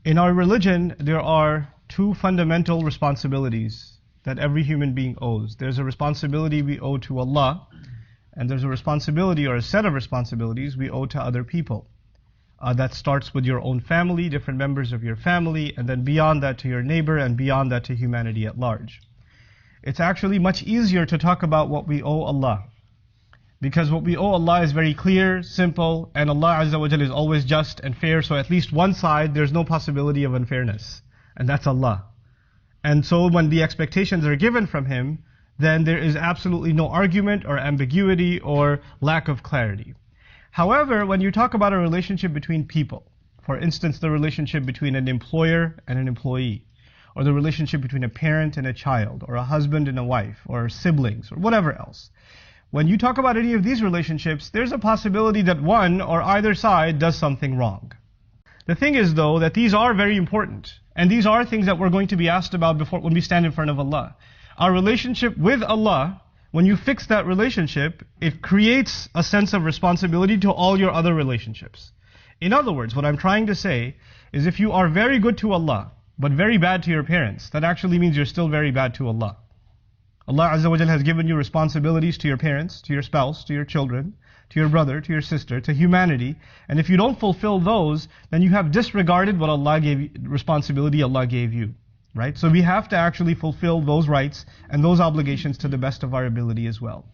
In our religion, there are two fundamental responsibilities that every human being owes. There's a responsibility we owe to Allah, and there's a responsibility or a set of responsibilities we owe to other people. That starts with your own family, different members of your family, and then beyond that to your neighbor, and beyond that to humanity at large. It's actually much easier to talk about what we owe Allah, because what we owe Allah is very clear, simple, and Allah Azza wa Jalla is always just and fair, so at least one side there's no possibility of unfairness, and that's Allah. And so when the expectations are given from Him, then there is absolutely no argument or ambiguity or lack of clarity. However, when you talk about a relationship between people, for instance, the relationship between an employer and an employee, or the relationship between a parent and a child, or a husband and a wife, or siblings, or whatever else, when you talk about any of these relationships, there's a possibility that one or either side does something wrong. The thing is, though, that these are very important, and these are things that we're going to be asked about before when we stand in front of Allah. Our relationship with Allah, when you fix that relationship, it creates a sense of responsibility to all your other relationships. In other words, what I'm trying to say is if you are very good to Allah, but very bad to your parents, that actually means you're still very bad to Allah. Allah Azza wa Jalla has given you responsibilities to your parents, to your spouse, to your children, to your brother, to your sister, to humanity, and if you don't fulfill those, then you have disregarded what Allah gave, responsibility Allah gave you. Right? So we have to actually fulfill those rights and those obligations to the best of our ability as well.